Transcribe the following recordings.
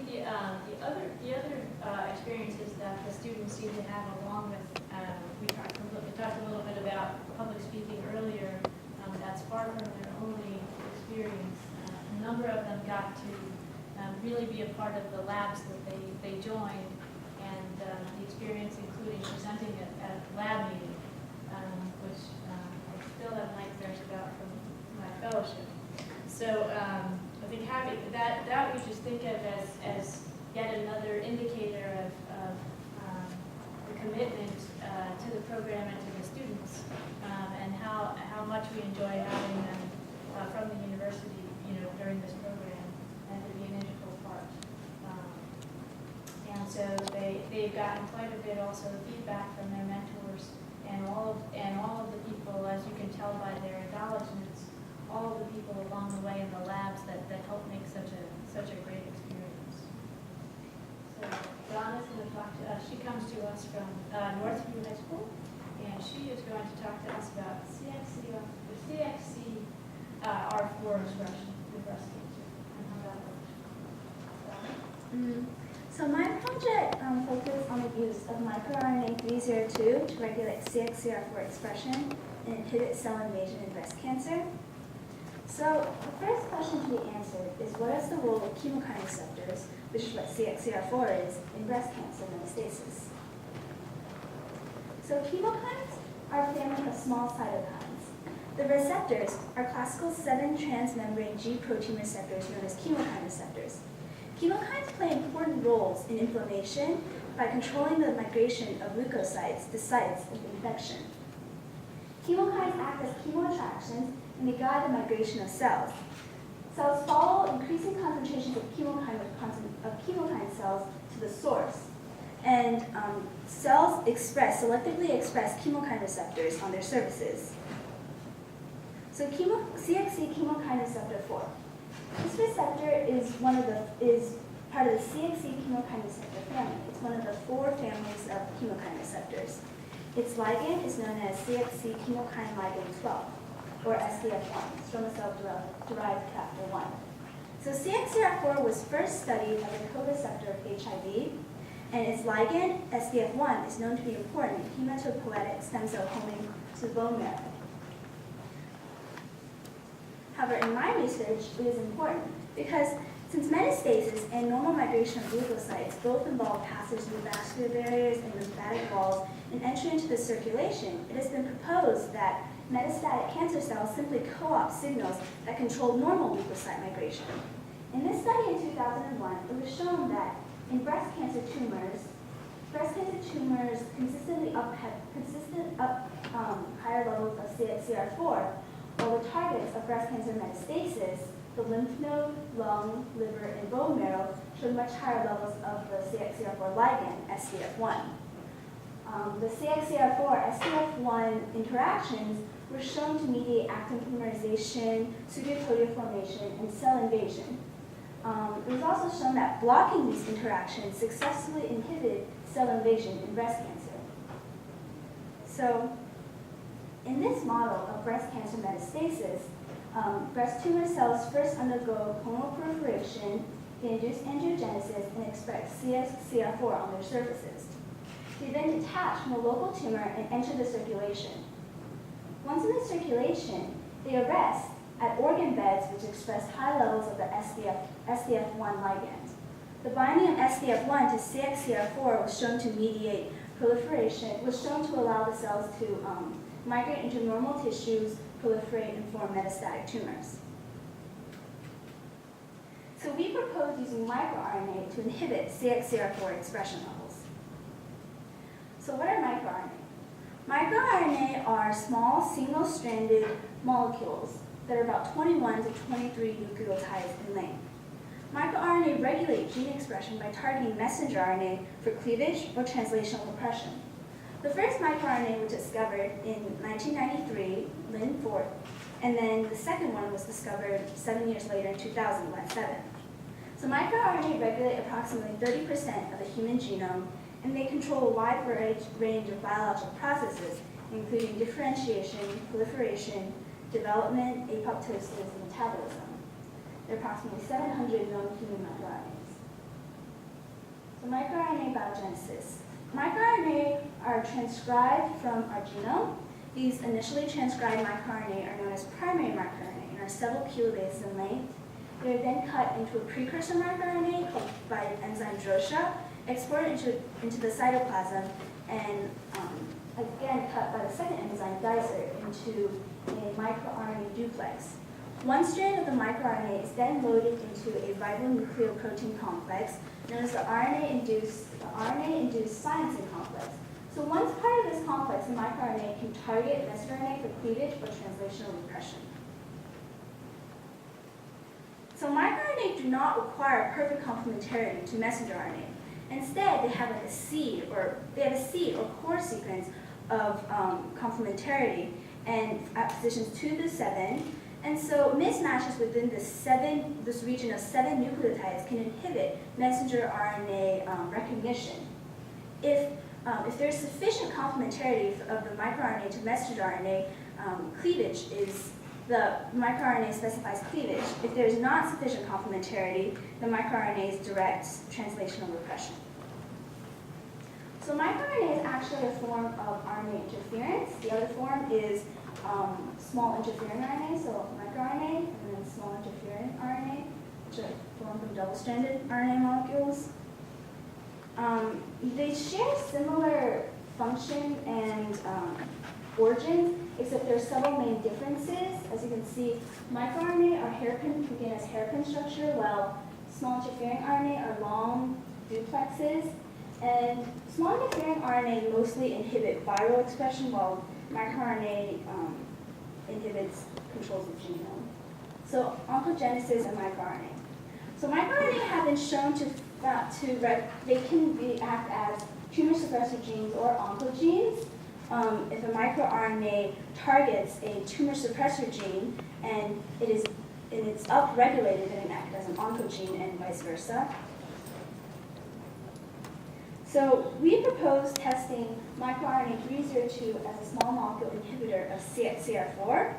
the other experiences that the students seem to have along with, we talked a little bit about public speaking earlier. That's far from their only experience. A number of them got to really be a part of the labs that they joined, and the experience including presenting at a lab meeting, which I still have nightmares about from my fellowship. So I think having that we just think of as yet another indicator of the commitment to the program and to the students, and how much we enjoy having them from the university, during this program, and to be an integral part. And so they've gotten quite a bit also feedback from their mentors and all of the people, as you can tell by their acknowledgments, all of the people along the way in the labs that help make such a great experience. So Donna's going to talk to us. She comes to us from Northview High School, and she is going to talk to us about CXCR4 expression with breast cancer and how that works. So my project focused on the use of microRNA 302 to regulate CXCR4 expression and inhibit cell invasion in breast cancer. So the first question to be answered is, what is the role of chemokine receptors, which is what CXCR4 is, in breast cancer metastasis? So chemokines are a family of small cytokines. The receptors are classical 7-transmembrane G protein receptors known as chemokine receptors. Chemokines play important roles in inflammation by controlling the migration of leukocytes to sites of infection. Chemokines act as chemoattractions and they guide the migration of cells. Cells follow increasing concentrations of chemokine cells to the source, and cells selectively express chemokine receptors on their surfaces. So CXC chemokine receptor 4. This receptor is part of the CXC chemokine receptor family. It's one of the 4 families of chemokine receptors. Its ligand is known as CXC chemokine ligand 12, or SDF1, stromal cell-derived factor 1. So CXCR4 was first studied as a co-receptor of HIV, and its ligand, SDF1, is known to be important in hematopoietic stem cell homing to the bone marrow. However, in my research, it is important because since metastasis and normal migration of leukocytes both involve passage through vascular barriers and lymphatic walls and entry into the circulation, it has been proposed that metastatic cancer cells simply co-opt signals that control normal leukocyte migration. In this study in 2001, it was shown that in breast cancer tumors consistently had higher levels of CXCR4, while the targets of breast cancer metastasis, the lymph node, lung, liver, and bone marrow, showed much higher levels of the CXCR4 ligand, SDF1. The CXCR4 SDF1 interactions were shown to mediate actin polymerization, pseudopodia formation, and cell invasion. It was also shown that blocking these interactions successfully inhibited cell invasion in breast cancer. So, in this model of breast cancer metastasis, breast tumor cells first undergo clonal proliferation, they induce angiogenesis, and express CXCR4 on their surfaces. They then detach from the local tumor and enter the circulation. Once in the circulation, they arrest at organ beds which express high levels of the SDF1 ligand. The binding of SDF1 to CXCR4 was shown to mediate proliferation, was shown to allow the cells to migrate into normal tissues, proliferate, and form metastatic tumors. So we propose using microRNA to inhibit CXCR4 expression levels. So what are microRNA? MicroRNA are small single-stranded molecules that are about 21 to 23 nucleotides in length. MicroRNA regulate gene expression by targeting messenger RNA for cleavage or translational repression. The first microRNA was discovered in 1993, Lin Ford, and then the second one was discovered 7 years later in 2000, Len 7. So microRNA regulate approximately 30% of the human genome, and they control a wide range of biological processes, including differentiation, proliferation, development, apoptosis, and metabolism. There are approximately 700 known human microRNAs. So microRNA biogenesis. MicroRNA are transcribed from our genome. These initially transcribed microRNA are known as primary microRNA and are several kilobases in length. They are then cut into a precursor microRNA called by enzyme DROSHA, exported into the cytoplasm, and again cut by the second enzyme dicer into a microRNA duplex. One strand of the microRNA is then loaded into a ribonucleoprotein complex known as the RNA-induced silencing complex. So once part of this complex, the microRNA can target messenger RNA for cleavage or translational repression. So microRNA do not require perfect complementarity to messenger RNA. Instead, they have a seed or core sequence of complementarity and at positions 2 to 7. And so mismatches within this region of 7 nucleotides can inhibit messenger RNA recognition. If there's sufficient complementarity of the microRNA to messenger RNA, cleavage is the microRNA specifies cleavage. If there's not sufficient complementarity, the microRNAs direct translational repression. So microRNA is actually a form of RNA interference. The other form is small interfering RNA, so microRNA, and then small interfering RNA, which are formed from double-stranded RNA molecules. They share similar function and origins, except there are several main differences. As you can see, microRNA are hairpin, begin as hairpin structure, while small interfering RNA are long duplexes. And small interfering RNA mostly inhibit viral expression, while microRNA controls the genome. So oncogenesis and microRNA. So microRNA have been shown they can react as tumor suppressor genes or oncogenes. If a microRNA targets a tumor suppressor gene and it's upregulated, then it acts as an oncogene and vice versa. So we propose testing microRNA 302 as a small molecule inhibitor of CXCR4.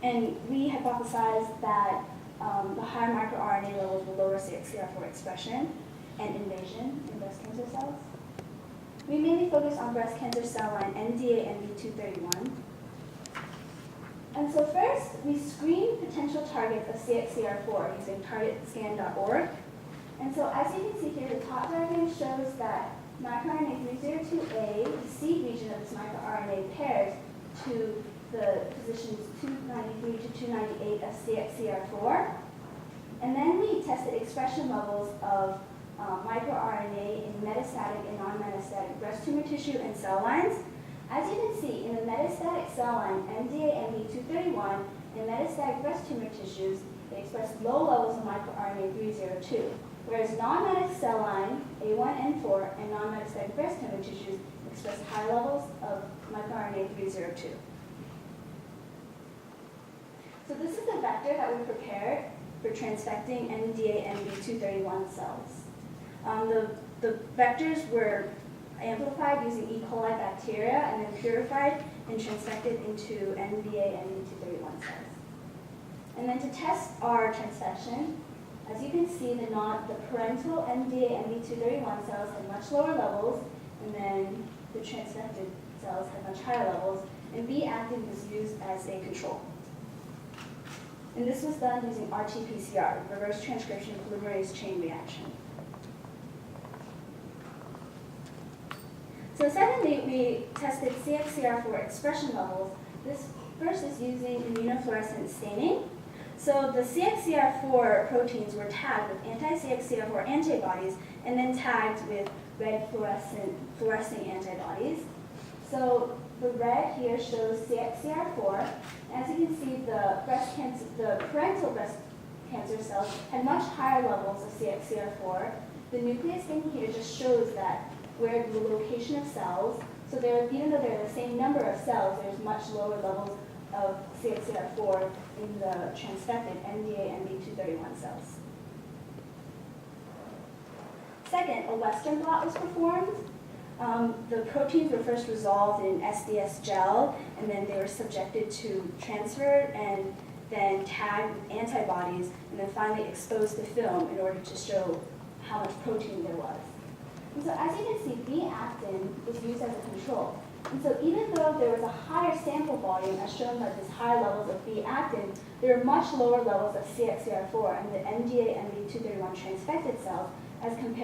And we hypothesized that the higher microRNA levels will lower CXCR4 expression and invasion in breast cancer cells. We mainly focus on breast cancer cell line NDA-MB231. And so first, we screen potential targets of CXCR4 using targetscan.org. And so as you can see here, the top diagram shows that microRNA 302A, the seed region of this microRNA, pairs to the positions 293 to 298 of CXCR4. And then we tested expression levels of microRNA in metastatic and non-metastatic breast tumor tissue and cell lines. As you can see, in the metastatic cell line, MDA-MB231, in metastatic breast tumor tissues, they express low levels of microRNA 302. Whereas non-metastatic cell line, A1N4, and non-metastatic breast tumor tissues express high levels of microRNA 302. So this is the vector that we prepared for transfecting NDA-MB231 cells. The vectors were amplified using E. coli bacteria and then purified and transfected into NDA-MB231 cells. And then to test our transfection, as you can see, the parental NDA-MB231 cells had much lower levels, and then the transfected cells had much higher levels, and B active was used as a control. And this was done using RT-PCR, reverse transcription polymerase chain reaction. So secondly, we tested CXCR4 expression levels. This first is using immunofluorescent staining. So the CXCR4 proteins were tagged with anti-CXCR4 antibodies and then tagged with red fluorescing antibodies. So the red here shows CXCR4. As you can see, the parental breast cancer cells had much higher levels of CXCR4. The nucleus in here just shows that where the location of cells, so even though they're the same number of cells, there's much lower levels of CXCR4 in the transfected NDA-MB231 cells. Second, a Western blot was performed. The proteins were first resolved in SDS gel, and then they were subjected to transfer and then tagged antibodies and then finally exposed the film in order to show how much protein there was. And so as you can see, B-actin was used as a control. And so even though there was a higher sample volume as shown by these higher levels of B-actin, there were much lower levels of CXCR4 and the MDA-MB231 transfected cells as compared